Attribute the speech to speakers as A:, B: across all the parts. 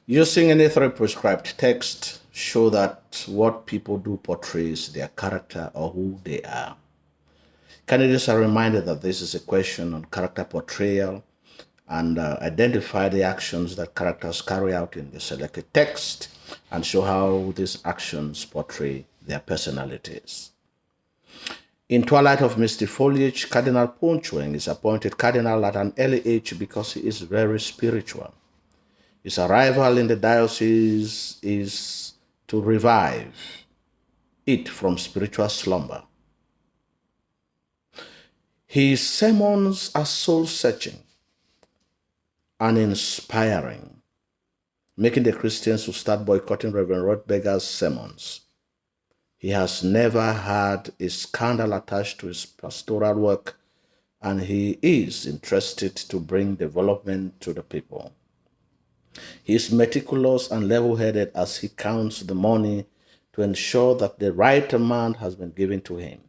A: Using any three prescribed texts show that what people do portrays their character or who they are. Candidates are reminded that this is a question on character portrayal and identify the actions that characters carry out in the selected text and show how these actions portray their personalities. In Twilight of Misty Foliage, Cardinal Pontchueng is appointed cardinal at an early age because he is very spiritual. His arrival in the diocese is to revive it from spiritual slumber. His sermons are soul-searching and inspiring, making the Christians who start boycotting Reverend Rodberger's sermons. He has never had a scandal attached to his pastoral work, and he is interested to bring development to the people. He is meticulous and level-headed as he counts the money to ensure that the right amount has been given to him.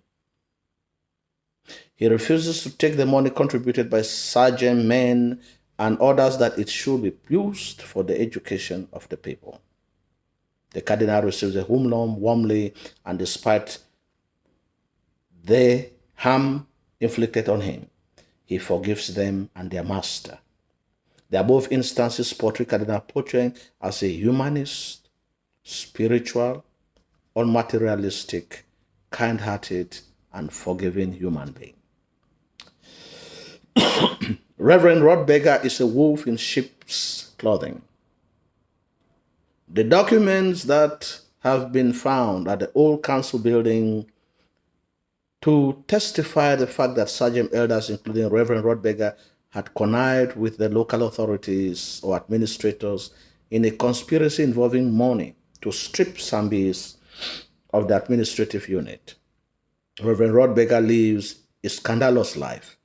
A: He refuses to take the money contributed by sergeant men and orders that it should be used for the education of the people. The cardinal receives a home loan warmly, and despite the harm inflicted on him, he forgives them and their master. The above instances portray Cardinal Pontchueng as a humanist, spiritual, unmaterialistic, kind-hearted, and forgiving human being. Reverend Rodberger is a wolf in sheep's clothing. The documents that have been found at the old council building to testify the fact that sergeant elders, including Reverend Rodberger, had connived with the local authorities or administrators in a conspiracy involving money to strip Sambis of the administrative unit. Reverend Rodberger lives a scandalous life,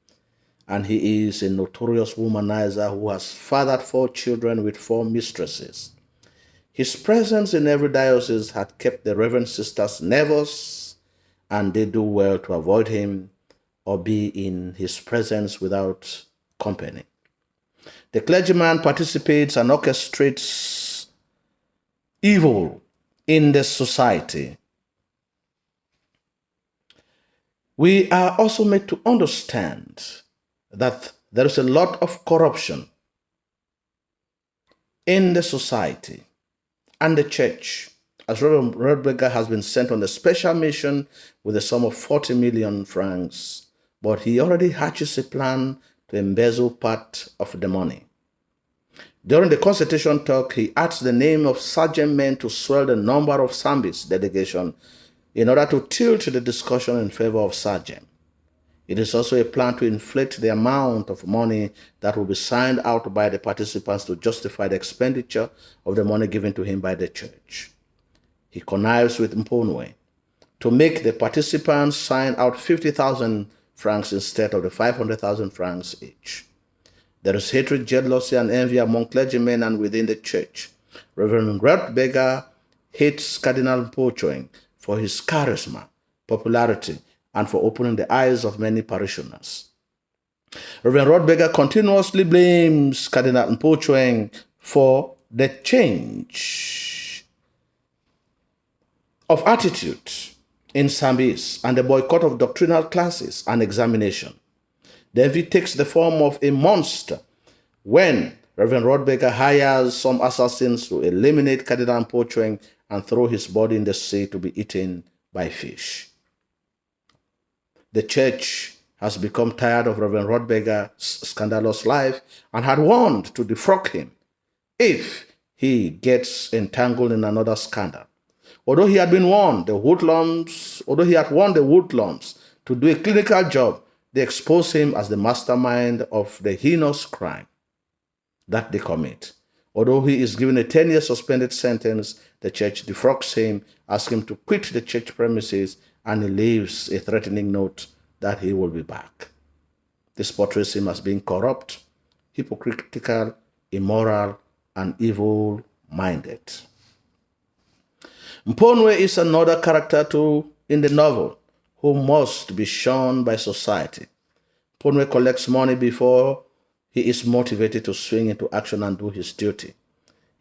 A: and he is a notorious womanizer who has fathered 4 children with 4 mistresses. His presence in every diocese had kept the Reverend sisters nervous, and they do well to avoid him or be in his presence without company. The clergyman participates and orchestrates evil in the society. We are also made to understand that there is a lot of corruption in the society and the church, as Reverend Rodberger has been sent on a special mission with a sum of 40 million francs, but he already hatches a plan to embezzle part of the money. During the consultation talk, he adds the name of sergeant men to swell the number of Sambis delegation in order to tilt the discussion in favor of sergeant. It is also a plan to inflate the amount of money that will be signed out by the participants to justify the expenditure of the money given to him by the church. He connives with Mponwe to make the participants sign out 50,000 francs instead of the 500,000 francs each. There is hatred, jealousy, and envy among clergymen and within the church. Reverend Rodberger hates Cardinal Pontchueng for his charisma, popularity, and for opening the eyes of many parishioners. Reverend Rodberger continuously blames Cardinal Pontchueng for the change of attitude in Sambis and the boycott of doctrinal classes and examination. The envy takes the form of a monster when Reverend Rodberger hires some assassins to eliminate Cardinal Pontchueng and throw his body in the sea to be eaten by fish. The church has become tired of Reverend Rodberger's scandalous life and had warned to defrock him if he gets entangled in another scandal. Although he had warned the Woodlums to do a clinical job, they expose him as the mastermind of the heinous crime that they commit. Although he is given a 10-year suspended sentence, the church defrocks him, asks him to quit the church premises, and he leaves a threatening note that he will be back. This portrays him as being corrupt, hypocritical, immoral, and evil-minded. Mponwe is another character in the novel who must be shunned by society. Mponwe collects money before he is motivated to swing into action and do his duty.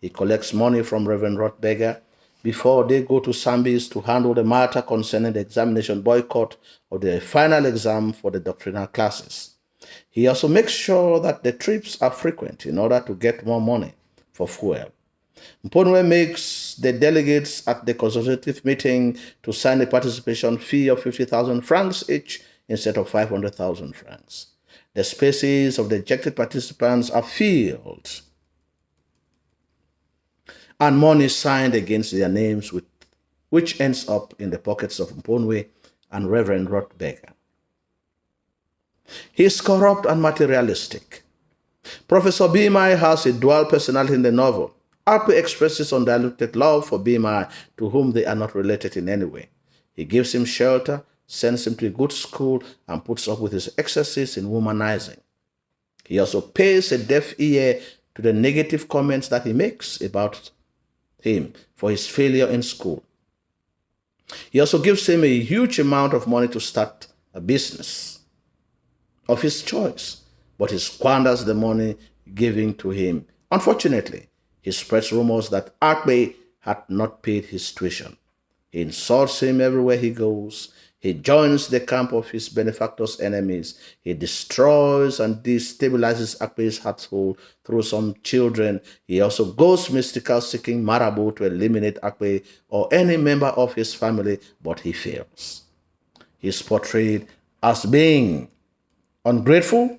A: He collects money from Reverend Rotberger before they go to Sambis to handle the matter concerning the examination boycott of the final exam for the doctrinal classes. He also makes sure that the trips are frequent in order to get more money for fuel. Mponwe makes the delegates at the consultative meeting to sign a participation fee of 50,000 francs each instead of 500,000 francs. The spaces of the ejected participants are filled and money signed against their names, which ends up in the pockets of Mponwe and Reverend Rotberger. He is corrupt and materialistic. Professor BMI has a dual personality in the novel. Akpe expresses undiluted love for BMI, to whom they are not related in any way. He gives him shelter, sends him to a good school, and puts up with his excesses in womanizing. He also pays a deaf ear to the negative comments that he makes about him for his failure in school. He also gives him a huge amount of money to start a business of his choice, but he squanders the money given to him. Unfortunately, he spreads rumors that Akpe had not paid his tuition. He insults him everywhere he goes. He joins the camp of his benefactor's enemies. He destroys and destabilizes Akpe's household through some children. He also goes mystical, seeking Marabout to eliminate Akpe or any member of his family, but he fails. He is portrayed as being ungrateful.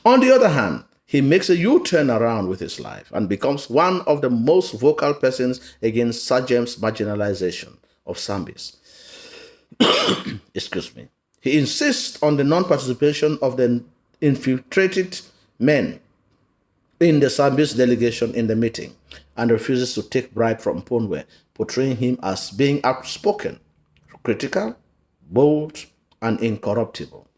A: On the other hand, he makes a U-turn around with his life and becomes one of the most vocal persons against Sajem's marginalization of Sambis. Excuse me. He insists on the non-participation of the infiltrated men in the Sambis delegation in the meeting and refuses to take bribe from Mponwe, portraying him as being outspoken, critical, bold, and incorruptible.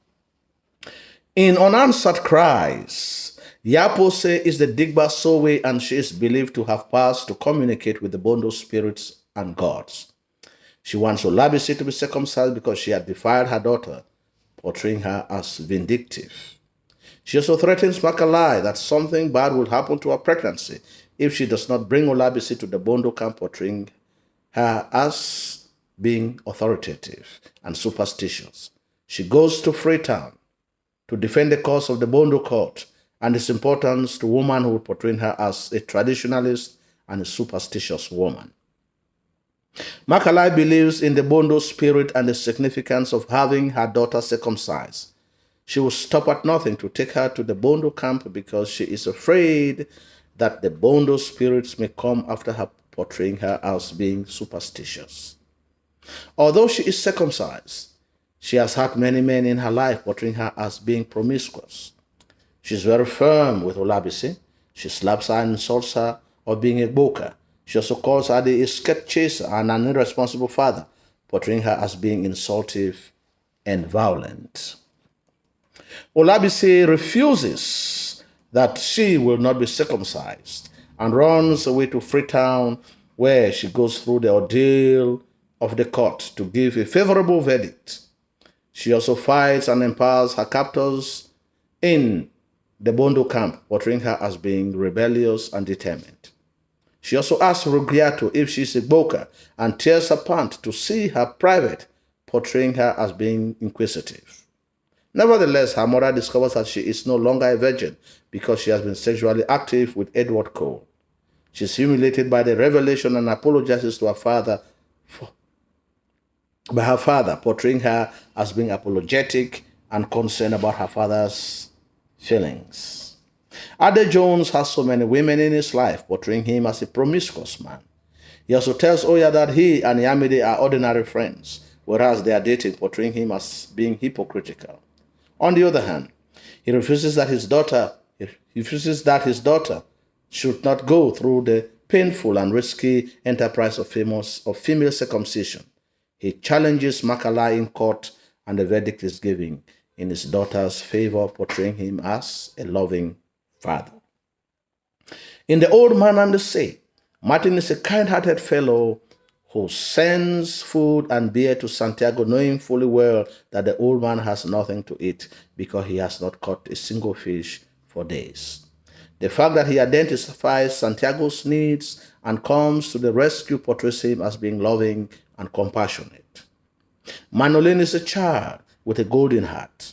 A: In Unanswered Cries, Yapose is the Digba Sowe, and she is believed to have powers to communicate with the Bondo spirits and gods. She wants Olabisi to be circumcised because she had defiled her daughter, portraying her as vindictive. She also threatens Makalai that something bad will happen to her pregnancy if she does not bring Olabisi to the Bondo camp, portraying her as being authoritative and superstitious. She goes to Freetown to defend the cause of the Bondo court and its importance to womanhood, portraying her as a traditionalist and a superstitious woman. Makalai believes in the Bondo spirit and the significance of having her daughter circumcised. She will stop at nothing to take her to the Bondo camp because she is afraid that the Bondo spirits may come after her, portraying her as being superstitious. Although she is circumcised, she has had many men in her life, portraying her as being promiscuous. She is very firm with Olabisi. She slaps her and insults her of being a boker. She also calls her the escape chaser and an irresponsible father, portraying her as being insultive and violent. Olabisi refuses that she will not be circumcised and runs away to Freetown, where she goes through the ordeal of the court to give a favorable verdict. She also fights and empowers her captors in the Bondo camp, portraying her as being rebellious and determined. She also asks Rugiato if she is a boker and tears her pant to see her private, portraying her as being inquisitive. Nevertheless, her mother discovers that she is no longer a virgin because she has been sexually active with Edward Cole. She is humiliated by the revelation and apologizes to her father portraying her as being apologetic and concerned about her father's feelings. Ade Jones has so many women in his life, portraying him as a promiscuous man. He also tells Oya that he and Yamide are ordinary friends, whereas they are dating, portraying him as being hypocritical. On the other hand, he refuses that his daughter should not go through the painful and risky enterprise of female circumcision. He challenges Makalai in court, and the verdict is given in his daughter's favor, portraying him as a loving father. In The Old Man and the Sea, Martin is a kind-hearted fellow who sends food and beer to Santiago, knowing fully well that the old man has nothing to eat because he has not caught a single fish for days. The fact that he identifies Santiago's needs and comes to the rescue portrays him as being loving and compassionate. Manolin is a child with a golden heart.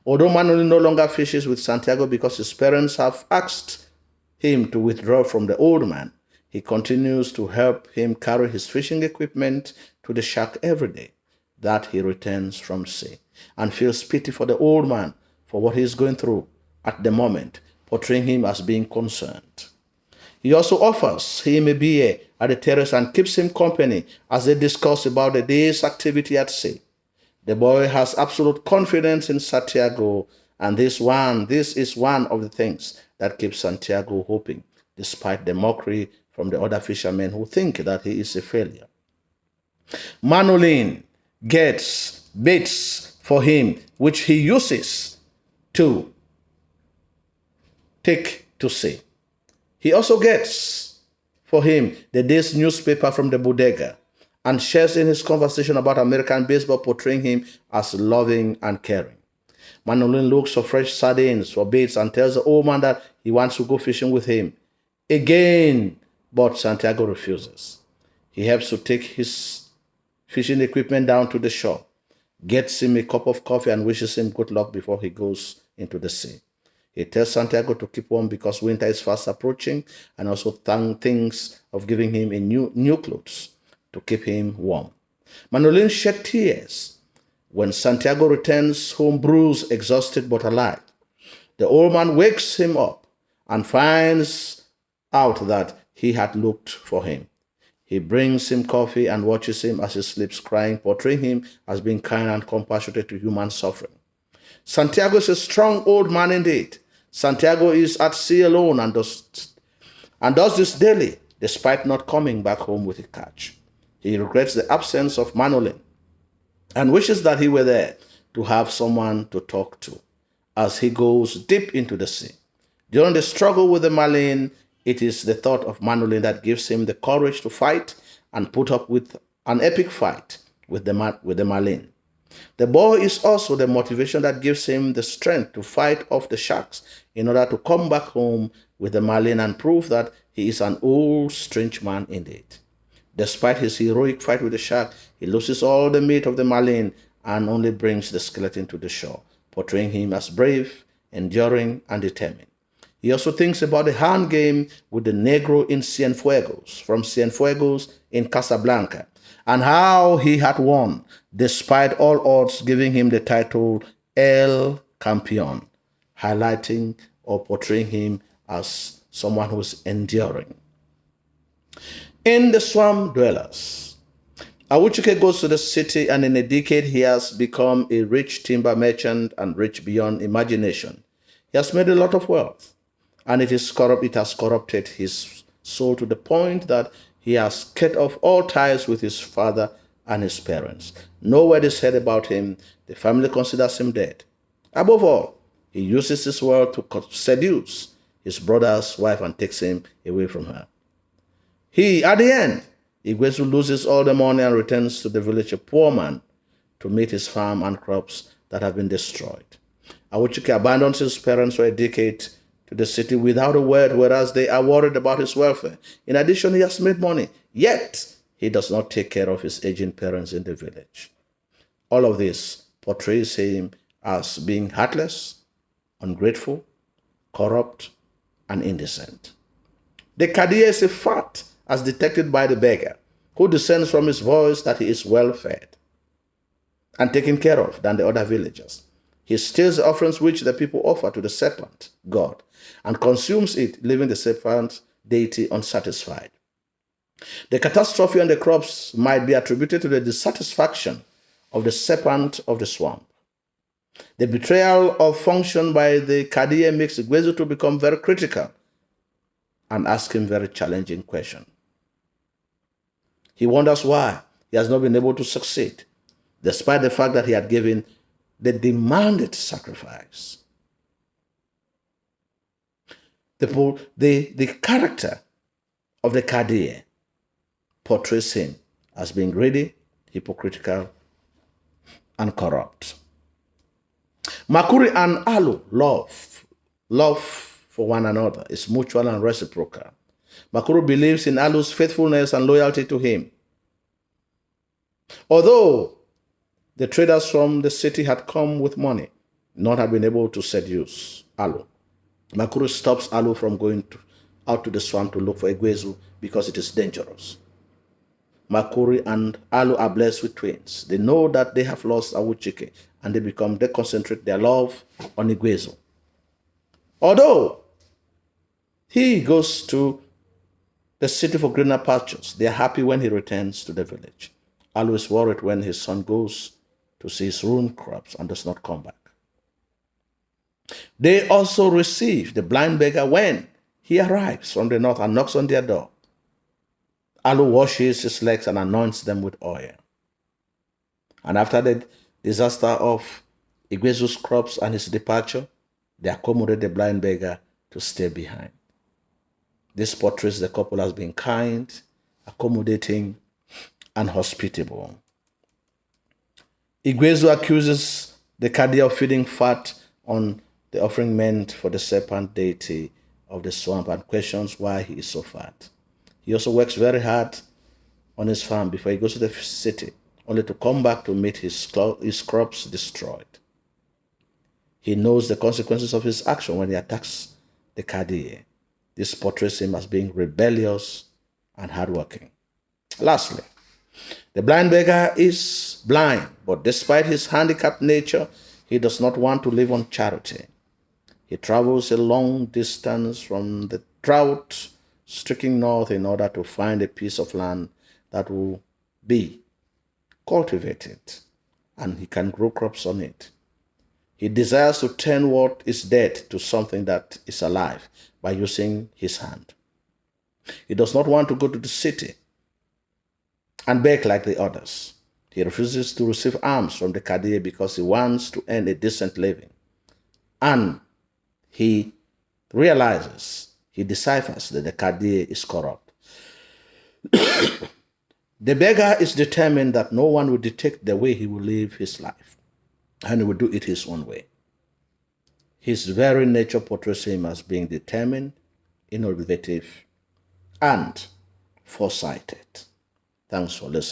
A: Although Manolin no longer fishes with Santiago because his parents have asked him to withdraw from the old man, he continues to help him carry his fishing equipment to the shack every day that he returns from sea, and feels pity for the old man for what he is going through at the moment, portraying him as being concerned. He also offers him a beer at the terrace and keeps him company as they discuss about the day's activity at sea. The boy has absolute confidence in Santiago, and this is one of the things that keeps Santiago hoping, despite the mockery from the other fishermen who think that he is a failure. Manolin gets baits for him, which he uses to take to sea. He also gets for him the day's newspaper from the bodega and shares in his conversation about American baseball, portraying him as loving and caring. Manolin looks for fresh sardines for baits and tells the old man that he wants to go fishing with him again, but Santiago refuses. He helps to take his fishing equipment down to the shore, gets him a cup of coffee, and wishes him good luck before he goes into the sea. He tells Santiago to keep warm because winter is fast approaching, and also thinks of giving him a new clothes to keep him warm. Manolin shed tears when Santiago returns home bruised, exhausted, but alive. The old man wakes him up and finds out that he had looked for him. He brings him coffee and watches him as he sleeps, crying, portraying him as being kind and compassionate to human suffering. Santiago is a strong old man indeed. Santiago is at sea alone and does this daily, despite not coming back home with a catch. He regrets the absence of Manolin and wishes that he were there to have someone to talk to as he goes deep into the sea. During the struggle with the Marlin, it is the thought of Manolin that gives him the courage to fight and put up with an epic fight with the Marlin. The boy is also the motivation that gives him the strength to fight off the sharks in order to come back home with the Marlin and prove that he is an old, strange man indeed. Despite his heroic fight with the shark, he loses all the meat of the Marlin and only brings the skeleton to the shore, portraying him as brave, enduring, and determined. He also thinks about the hand game with the Negro in Cienfuegos, from Cienfuegos in Casablanca, and how he had won, despite all odds, giving him the title El Campeón, highlighting or portraying him as someone who is enduring. In The Swamp Dwellers, Awuchike goes to the city, and in a decade he has become a rich timber merchant and rich beyond imagination. He has made a lot of wealth, and it has corrupted his soul to the point that he has cut off all ties with his father and his parents. No word is heard about him. The family considers him dead. Above all, he uses his wealth to seduce his brother's wife and takes him away from her. At the end, Igwezu loses all the money and returns to the village a poor man to meet his farm and crops that have been destroyed. Awuchike abandons his parents for a decade to the city without a word, whereas they are worried about his welfare. In addition, he has made money, yet he does not take care of his aging parents in the village. All of this portrays him as being heartless, ungrateful, corrupt, and indecent. The Kadia is a fact as detected by the beggar, who discerns from his voice that he is well fed and taken care of than the other villagers. He steals the offerings which the people offer to the serpent god and consumes it, leaving the serpent deity unsatisfied. The catastrophe on the crops might be attributed to the dissatisfaction of the serpent of the swamp. The betrayal of function by the Kadia makes Igwezu to become very critical and ask him very challenging questions. He wonders why he has not been able to succeed, despite the fact that he had given the demanded sacrifice. The character of the Kadia portrays him as being greedy, hypocritical, and corrupt. Makuri and Alu love for one another. It's mutual and reciprocal. Makuru believes in Alu's faithfulness and loyalty to him. Although the traders from the city had come with money, none had been able to seduce Alu. Makuru stops Alu from going out to the swamp to look for Egwezu because it is dangerous. Makuri and Alu are blessed with twins. They know that they have lost Awuchike and they concentrate their love on Egwezu. Although he goes to the city for greener pastures, they are happy when he returns to the village. Alu is worried when his son goes to see his ruined crops and does not come back. They also receive the blind beggar when he arrives from the north and knocks on their door. Alu washes his legs and anoints them with oil. And after the disaster of Egwezu's crops and his departure, they accommodate the blind beggar to stay behind. This portrays the couple as being kind, accommodating, and hospitable. Egwezu accuses the Kadia of feeding fat on the offering meant for the serpent deity of the swamp and questions why he is so fat. He also works very hard on his farm before he goes to the city, only to come back to meet his crops destroyed. He knows the consequences of his action when he attacks the Kadia. This portrays him as being rebellious and hardworking. Lastly, the blind beggar is blind, but despite his handicapped nature, he does not want to live on charity. He travels a long distance from the drought-stricken north in order to find a piece of land that will be cultivated and he can grow crops on it. He desires to turn what is dead to something that is alive by using his hand. He does not want to go to the city and beg like the others. He refuses to receive alms from the Kadia because he wants to earn a decent living. And he deciphers that the Kadia is corrupt. The beggar is determined that no one will dictate the way he will live his life, and he will do it his own way. His very nature portrays him as being determined, innovative, and foresighted. Thanks for listening.